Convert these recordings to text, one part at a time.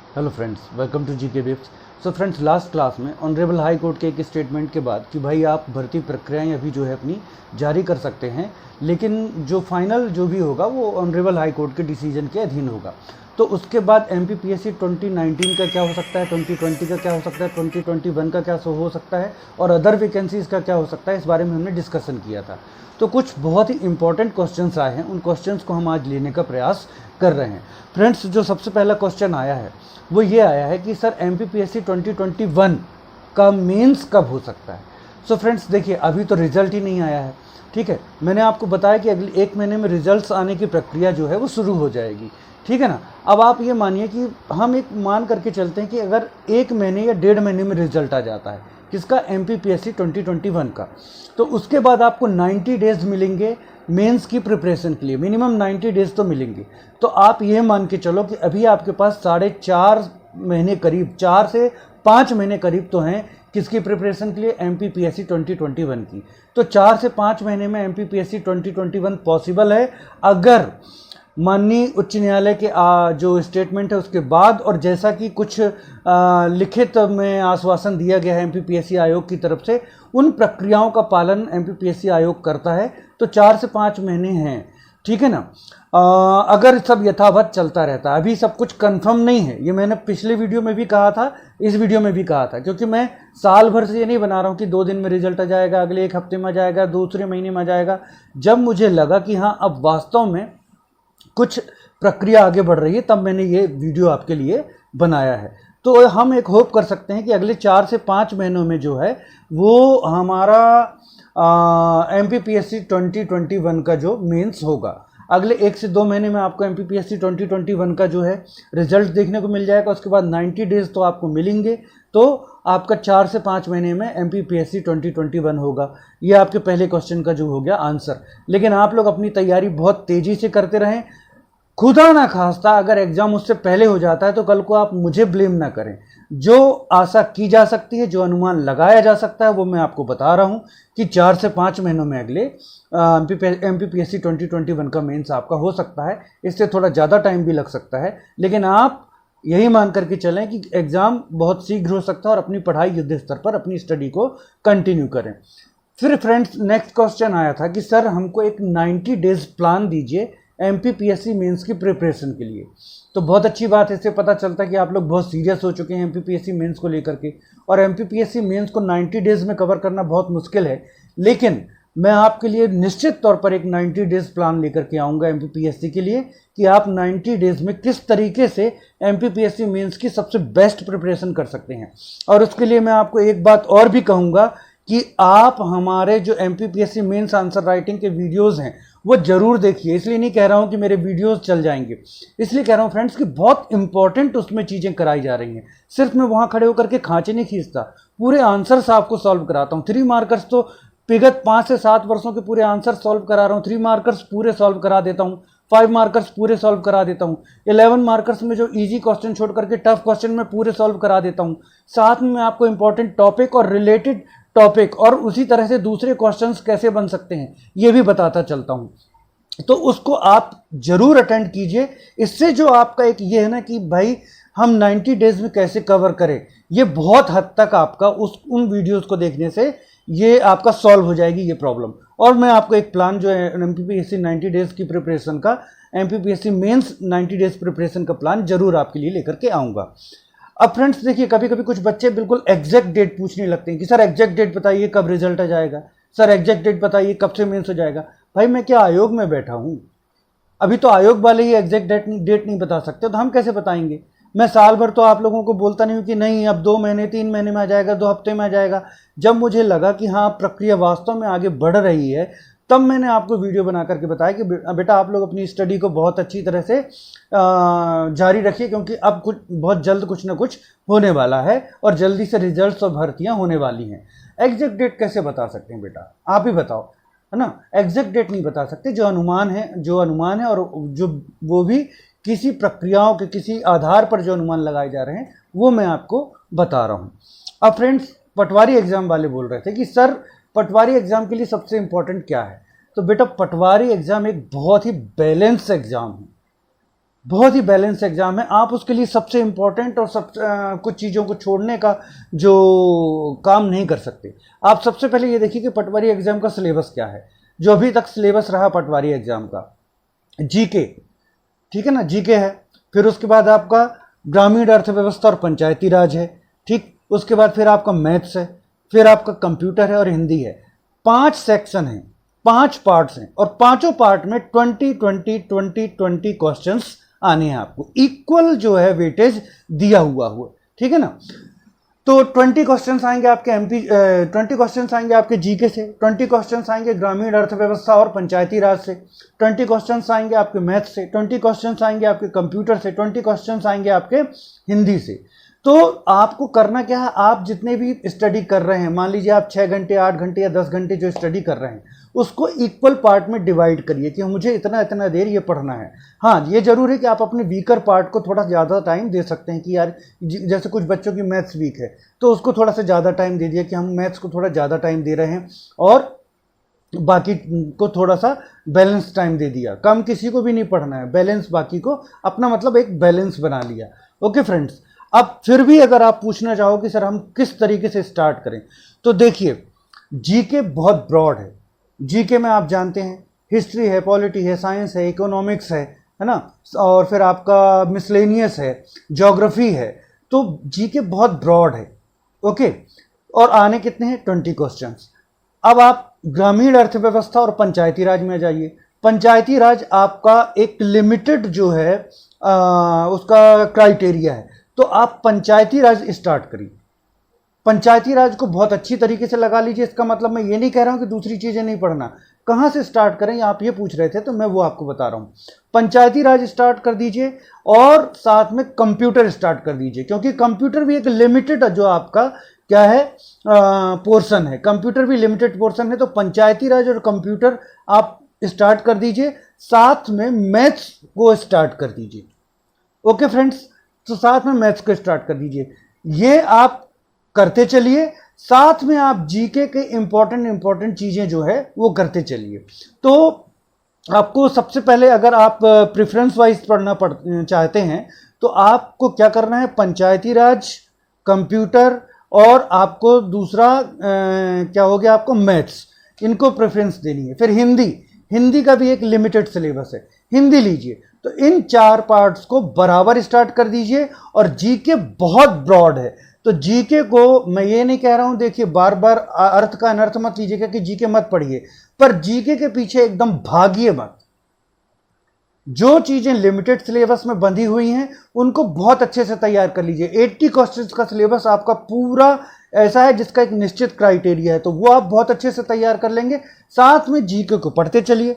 Hello friends, welcome to GK बिप्स। So friends, last class में honourable high court के एक स्टेटमेंट के बाद कि भाई आप भर्ती प्रक्रियाएं अभी जो है अपनी जारी कर सकते हैं, लेकिन जो फाइनल जो भी होगा वो ऑनरेबल हाई कोर्ट के डिसीजन के अधीन होगा। तो उसके बाद एमपीपीएससी 2019 का क्या हो सकता है, 2020 का क्या हो सकता है, 2021 का क्या हो सकता है और अदर वैकेंसीज का क्या हो सकता है, इस बारे में हमने डिस्कशन किया था। तो कुछ बहुत ही इंपॉर्टेंट क्वेश्चंस आए हैं, उन क्वेश्चंस को हम आज लेने का प्रयास कर रहे हैं। फ्रेंड्स, जो सबसे पहला क्वेश्चन आया है वो ये आया है कि सर एमपीपीएससी 2021 का मेंस कब हो सकता है। सो फ्रेंड्स देखिए, अभी तो रिजल्ट ही नहीं आया है, ठीक है। मैंने आपको बताया कि अगले 1 महीने में रिजल्ट्स आने की प्रक्रिया जो है वो शुरू हो जाएगी, ठीक है ना। अब आप ये मानिए कि हम एक मान करके चलते हैं कि अगर 1 महीने या 1.5 महीने में रिजल्ट आ जाता है किसका, एमपीपीएससी 2021 का, तो उसके बाद आपको 90 डेज मिलेंगे मेंस की प्रिपरेशन के लिए, मिनिमम 90 डेज तो मिलेंगे। तो आप ये मान के चलो कि अभी आपके पास 4.5 महीने करीब, 4 से 5 महीने करीब तो हैं किसकी प्रिपरेशन के लिए, एमपीपीएससी 2021 की। तो 4 से 5 महीने में एमपीपीएससी 2021 पॉसिबल है, अगर माननीय उच्च न्यायालय के जो स्टेटमेंट है उसके बाद, और जैसा कि कुछ लिखित में आश्वासन दिया गया है एमपीपीएससी आयोग की तरफ से, उन प्रक्रियाओं का पालन एमपीपीएससी आयोग करता है। तो 4 से 5 महीने हैं, ठीक है ना। अगर सब यथावत चलता रहता है, अभी सब कुछ कंफर्म नहीं है, ये मैंने पिछले वीडियो में भी कहा था, इस वीडियो में भी कहा था, क्योंकि मैं साल भर से ये नहीं बना रहा हूँ कि 2 दिन में रिजल्ट आ जाएगा, अगले 1 हफ्ते में आ जाएगा, दूसरे महीने में आ जाएगा। जब मुझे लगा कि हाँ अब वास्तव में कुछ प्रक्रिया आगे बढ़ रही है, तब मैंने ये वीडियो आपके लिए बनाया है। तो हम एक होप कर सकते हैं कि अगले 4 से 5 महीनों में जो है वो हमारा एमपीपीएससी 2021 का जो मेंस होगा। अगले 1 से 2 महीने में आपको एमपीपीएससी 2021 का जो है रिजल्ट देखने को मिल जाएगा। उसके बाद 90 डेज तो आपको मिलेंगे, तो आपका 4 से 5 महीने में एमपीपीएससी 2021 होगा। ये आपके पहले क्वेश्चन का जो हो गया आंसर। लेकिन आप लोग अपनी तैयारी बहुत तेजी से करते रहें। खुदा ना खास्ता अगर एग्जाम उससे पहले हो जाता है तो कल को आप मुझे ब्लेम ना करें। जो आशा की जा सकती है, जो अनुमान लगाया जा सकता है, वो मैं आपको बता रहा हूं कि 4 से 5 महीनों में अगले एमपीपीएससी 2021 का मेंस आपका हो सकता है। इससे थोड़ा ज़्यादा टाइम भी लग सकता है, लेकिन आप यही मान करके चलें कि एग्ज़ाम बहुत शीघ्र हो सकता है, और अपनी पढ़ाई युद्ध स्तर पर अपनी स्टडी को कंटिन्यू करें। फिर फ्रेंड्स, नेक्स्ट क्वेश्चन आया था कि सर हमको एक 90 डेज प्लान दीजिए एमपीपीएससी मेंस की प्रिपरेशन के लिए। तो बहुत अच्छी बात है, इससे पता चलता है कि आप लोग बहुत सीरियस हो चुके हैं एमपीपीएससी मेंस को लेकर के। और एमपीपीएससी मेंस को 90 डेज में कवर करना बहुत मुश्किल है, लेकिन मैं आपके लिए निश्चित तौर पर एक 90 डेज प्लान लेकर के आऊँगा एमपीपीएससी के लिए, कि आप 90 डेज में किस तरीके से एमपीपीएससी मेंस की सबसे बेस्ट प्रिपरेशन कर सकते हैं। और उसके लिए मैं आपको एक बात और भी कहूँगा कि आप हमारे जो एमपीपीएससी मेंस आंसर राइटिंग के वीडियोस हैं वो जरूर देखिए। इसलिए नहीं कह रहा हूं कि मेरे वीडियोस चल जाएंगे, इसलिए कह रहा हूं फ्रेंड्स कि बहुत इंपॉर्टेंट उसमें चीजें कराई जा रही हैं। सिर्फ मैं वहां खड़े होकर के खांचे नहीं खींचता, पूरे आंसर्स आपको सॉल्व कराता हूं। 3 मार्कर्स तो विगत 5 से 7 वर्षों के पूरे आंसर सॉल्व करा रहा हूं। 3 मार्कर्स पूरे सॉल्व करा देता हूं, 5 मार्कर्स पूरे सॉल्व करा देता हूं, 11 मार्कर्स में जो इजी क्वेश्चन छोड़ करके टफ क्वेश्चन में पूरे सॉल्व करा देता हूं। साथ में मैं आपको इंपॉर्टेंट टॉपिक और रिलेटेड टॉपिक और उसी तरह से दूसरे क्वेश्चंस कैसे बन सकते हैं ये भी बताता चलता हूं। तो उसको आप जरूर अटेंड कीजिए। इससे जो आपका एक ये है ना कि भाई हम 90 डेज में कैसे कवर करें, ये बहुत हद तक आपका उन वीडियोस को देखने से ये आपका सॉल्व हो जाएगी ये प्रॉब्लम। और मैं आपको एक प्लान जो है एमपीपीएससी 90 डेज की प्रिपरेशन का, एमपीपीएससी मेंस 90 डेज प्रिपरेशन का प्लान जरूर आपके लिए लेकर के आऊँगा। अब फ्रेंड्स देखिए, कभी कभी कुछ बच्चे बिल्कुल एग्जैक्ट डेट पूछने लगते हैं कि सर एग्जैक्ट डेट बताइए कब रिजल्ट आ जाएगा, सर एग्जैक्ट डेट बताइए कब से मेंस हो जाएगा। भाई मैं क्या आयोग में बैठा हूं? अभी तो आयोग वाले ही एग्जैक्ट डेट नहीं बता सकते, तो हम कैसे बताएंगे। मैं साल भर तो आप लोगों को बोलता नहीं हूं कि नहीं अब 2 महीने 3 महीने में आ जाएगा, 2 हफ्ते में आ जाएगा। जब मुझे लगा कि हाँ प्रक्रिया वास्तव में आगे बढ़ रही है, तब मैंने आपको वीडियो बना करके बताया कि बेटा आप लोग अपनी स्टडी को बहुत अच्छी तरह से जारी रखिए, क्योंकि अब कुछ बहुत जल्द कुछ ना कुछ होने वाला है और जल्दी से रिजल्ट्स और भर्तियां होने वाली हैं। एग्जैक्ट डेट कैसे बता सकते हैं बेटा, आप ही बताओ, है ना। एग्जैक्ट डेट नहीं बता सकते, जो अनुमान है और जो वो भी किसी प्रक्रियाओं के किसी आधार पर जो अनुमान लगाए जा रहे हैं वो मैं आपको बता रहा हूँ। अब फ्रेंड्स, पटवारी एग्जाम वाले बोल रहे थे कि सर पटवारी एग्जाम के लिए सबसे इंपॉर्टेंट क्या है। तो बेटा पटवारी एग्जाम एक बहुत ही बैलेंस एग्जाम है, बहुत ही बैलेंस एग्जाम है। आप उसके लिए सबसे इम्पोर्टेंट और कुछ चीज़ों को छोड़ने का जो काम नहीं कर सकते। आप सबसे पहले ये देखिए कि पटवारी एग्जाम का सिलेबस क्या है। जो अभी तक सिलेबस रहा पटवारी एग्जाम का, जीके, ठीक है ना, जीके है। फिर उसके बाद आपका ग्रामीण अर्थव्यवस्था और पंचायती राज है, ठीक। उसके बाद फिर आपका मैथ्स है, फिर आपका कंप्यूटर है और हिंदी है। 5 सेक्शन हैं, 5 पार्ट्स हैं, और पांचों पार्ट में 20 क्वेश्चंस आने हैं आपको। इक्वल जो है वेटेज दिया हुआ, ठीक है ना। तो 20 क्वेश्चंस आएंगे आपके 20 क्वेश्चंस आएंगे आपके जीके से, 20 क्वेश्चंस आएंगे ग्रामीण अर्थव्यवस्था और पंचायती राज से, 20 क्वेश्चंस आएंगे आपके मैथ्स से, 20 क्वेश्चंस आएंगे आपके कंप्यूटर से, 20 क्वेश्चंस आएंगे आपके हिंदी से। तो आपको करना क्या है, आप जितने भी स्टडी कर रहे हैं, मान लीजिए आप 6 घंटे 8 घंटे या 10 घंटे जो स्टडी कर रहे हैं, उसको इक्वल पार्ट में डिवाइड करिए कि मुझे इतना इतना देर ये पढ़ना है। हाँ, ये जरूर है कि आप अपने वीकर पार्ट को थोड़ा ज़्यादा टाइम दे सकते हैं कि यार जैसे कुछ बच्चों की मैथ्स वीक है तो उसको थोड़ा सा ज़्यादा टाइम दे दिया कि हम मैथ्स को थोड़ा ज़्यादा टाइम दे रहे हैं और बाकी को थोड़ा सा बैलेंस टाइम दे दिया। कम किसी को भी नहीं पढ़ना है, बैलेंस बाकी को, अपना मतलब एक बैलेंस बना लिया। ओके फ्रेंड्स, अब फिर भी अगर आप पूछना चाहो कि सर हम किस तरीके से स्टार्ट करें, तो देखिए जीके बहुत ब्रॉड है। जीके में आप जानते हैं हिस्ट्री है, पॉलिटी है, साइंस है, इकोनॉमिक्स है ना, और फिर आपका मिसलेनियस है, ज्योग्राफी है। तो जीके बहुत ब्रॉड है। ओके, और आने कितने हैं, 20 क्वेश्चंस। अब आप ग्रामीण अर्थव्यवस्था और पंचायती राज में जाइए। पंचायती राज आपका एक लिमिटेड जो है उसका क्राइटेरिया है, तो आप पंचायती राज स्टार्ट करिए। पंचायती राज को बहुत अच्छी तरीके से लगा लीजिए। इसका मतलब मैं ये नहीं कह रहा हूं कि दूसरी चीजें नहीं पढ़ना। कहां से स्टार्ट करें, आप ये पूछ रहे थे तो मैं वो आपको बता रहा हूं। पंचायती राज स्टार्ट कर दीजिए और साथ में कंप्यूटर स्टार्ट कर दीजिए, क्योंकि कंप्यूटर भी एक लिमिटेड जो आपका क्या है पोर्शन है, कंप्यूटर भी लिमिटेड पोर्शन है। तो पंचायती राज और कंप्यूटर आप स्टार्ट कर दीजिए, साथ में मैथ्स को स्टार्ट कर दीजिए। ओके फ्रेंड्स, तो साथ में मैथ्स को स्टार्ट कर दीजिए। ये आप करते चलिए, साथ में आप जीके के इंपॉर्टेंट चीजें जो है वो करते चलिए। तो आपको सबसे पहले अगर आप प्रेफरेंस वाइज पढ़ना चाहते हैं तो आपको क्या करना है, पंचायती राज, कंप्यूटर और आपको दूसरा क्या हो गया, आपको मैथ्स, इनको प्रेफरेंस देनी है। फिर हिंदी का भी एक लिमिटेड सिलेबस है, हिंदी लीजिए। तो इन 4 पार्ट्स को बराबर स्टार्ट कर दीजिए। और जीके बहुत ब्रॉड है, तो जीके को मैं ये नहीं कह रहा हूं, देखिए बार बार अर्थ का अनर्थ मत लीजिएगा कि जीके मत पढ़िए, पर जीके के पीछे एकदम भागिए मत। जो चीजें लिमिटेड सिलेबस में बंधी हुई हैं उनको बहुत अच्छे से तैयार कर लीजिए। 80 क्वेश्चंस का सिलेबस आपका पूरा ऐसा है जिसका एक निश्चित क्राइटेरिया है, तो वो आप बहुत अच्छे से तैयार कर लेंगे। साथ में जीके को पढ़ते चलिए।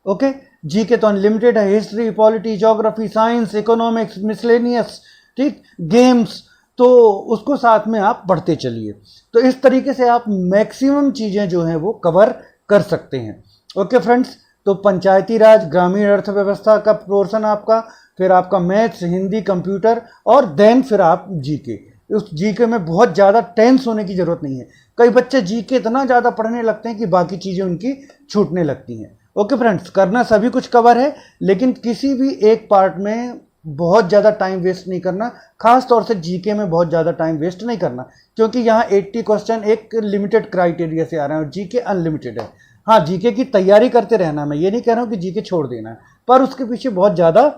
ओके, जीके तो अनलिमिटेड है, history, polity, geography, science, economics, miscellaneous, ठीक, गेम्स, तो उसको साथ में आप पढ़ते चलिए। तो इस तरीके से आप मैक्सिमम चीजें जो हैं वो कवर कर सकते हैं। ओके फ्रेंड्स, तो पंचायती राज, ग्रामीण अर्थव्यवस्था का पोर्शन आपका, फिर आपका मैथ्स, हिंदी, कंप्यूटर, और देन फिर आप जीके। उस जीके में बहुत ज़्यादा टेंस होने की जरूरत नहीं है। कई बच्चे जीके इतना ज़्यादा पढ़ने लगते हैं कि बाकी चीज़ें उनकी छूटने लगती हैं। ओके फ्रेंड्स, करना सभी कुछ कवर है, लेकिन किसी भी एक पार्ट में बहुत ज़्यादा टाइम वेस्ट नहीं करना, खास तौर से जीके में बहुत ज़्यादा टाइम वेस्ट नहीं करना, क्योंकि यहाँ 80 क्वेश्चन एक लिमिटेड क्राइटेरिया से आ रहे हैं और जीके अनलिमिटेड है। हाँ, जीके की तैयारी करते रहना, मैं ये नहीं कह रहा हूँ कि जीके छोड़ देना है, पर उसके पीछे बहुत ज़्यादा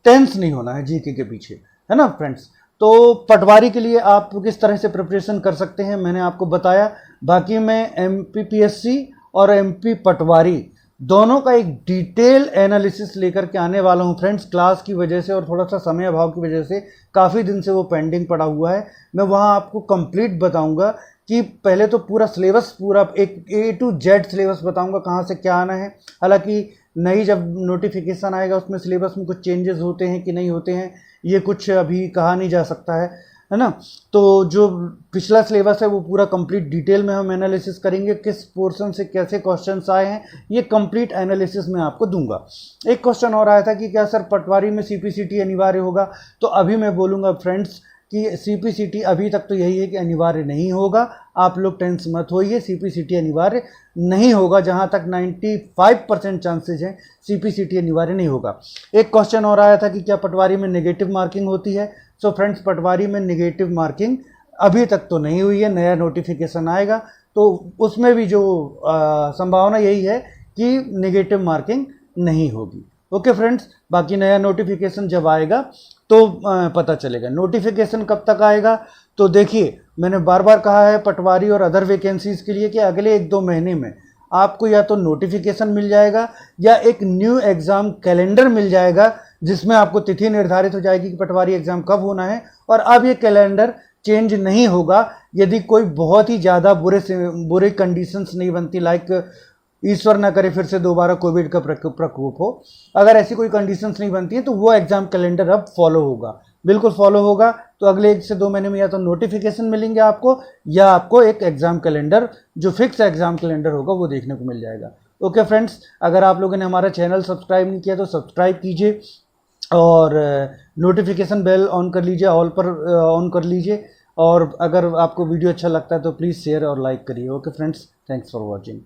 टेंस नहीं होना है जीके के पीछे, है ना फ्रेंड्स। तो पटवारी के लिए आप किस तरह से प्रिपरेशन कर सकते हैं मैंने आपको बताया। बाकी मैं MPPSC और MP पटवारी दोनों का एक डिटेल एनालिसिस लेकर के आने वाला हूं फ्रेंड्स। क्लास की वजह से और थोड़ा सा समय अभाव की वजह से काफ़ी दिन से वो पेंडिंग पड़ा हुआ है। मैं वहां आपको कंप्लीट बताऊंगा कि पहले तो पूरा सिलेबस, पूरा एक A to Z सिलेबस बताऊंगा, कहाँ से क्या आना है। हालांकि नई जब नोटिफिकेशन आएगा उसमें सिलेबस में कुछ चेंजेस होते हैं कि नहीं होते हैं, ये कुछ अभी कहा नहीं जा सकता है ना। तो जो पिछला सिलेबस है वो पूरा कंप्लीट डिटेल में हम एनालिसिस करेंगे, किस पोर्शन से कैसे क्वेश्चंस आए हैं, ये कंप्लीट एनालिसिस मैं आपको दूंगा। एक क्वेश्चन और आया था कि क्या सर पटवारी में CPCT अनिवार्य होगा, तो अभी मैं बोलूँगा फ्रेंड्स कि CPCT अभी तक तो यही है कि अनिवार्य नहीं होगा। आप लोग टेंस मत होइए, CPCT अनिवार्य नहीं होगा। जहां तक 95% चांसेज हैं CPCT अनिवार्य नहीं होगा। एक क्वेश्चन और आया था कि क्या पटवारी में नेगेटिव मार्किंग होती है। सो फ्रेंड्स, पटवारी में नेगेटिव मार्किंग अभी तक तो नहीं हुई है, नया नोटिफिकेशन आएगा तो उसमें भी जो संभावना यही है कि नेगेटिव मार्किंग नहीं होगी। ओके फ्रेंड्स, बाकी नया नोटिफिकेशन जब आएगा तो पता चलेगा। नोटिफिकेशन कब तक आएगा, तो देखिए मैंने बार बार कहा है पटवारी और अदर वैकेंसीज के लिए कि अगले 1-2 महीने में आपको या तो नोटिफिकेशन मिल जाएगा या एक न्यू एग्ज़ाम कैलेंडर मिल जाएगा, जिसमें आपको तिथि निर्धारित हो जाएगी कि पटवारी एग्ज़ाम कब होना है। और अब ये कैलेंडर चेंज नहीं होगा यदि कोई बहुत ही ज़्यादा बुरे कंडीशंस नहीं बनती, लाइक ईश्वर ना करे फिर से दोबारा कोविड का प्रकोप हो। अगर ऐसी कोई कंडीशंस नहीं बनती हैं तो वो एग्ज़ाम कैलेंडर अब फॉलो होगा, बिल्कुल फॉलो होगा। तो अगले 1 से 2 महीने में या तो नोटिफिकेशन मिलेंगे आपको या आपको एक एग्ज़ाम कैलेंडर, जो फिक्स एग्ज़ाम कैलेंडर होगा, वो देखने को मिल जाएगा। ओके फ्रेंड्स, अगर आप लोगों ने हमारा चैनल सब्सक्राइब नहीं किया तो सब्सक्राइब कीजिए और नोटिफिकेशन बेल ऑन कर लीजिए, ऑल पर ऑन कर लीजिए। और अगर आपको वीडियो अच्छा लगता है तो प्लीज़ शेयर और लाइक करिए। Okay friends, thanks for watching.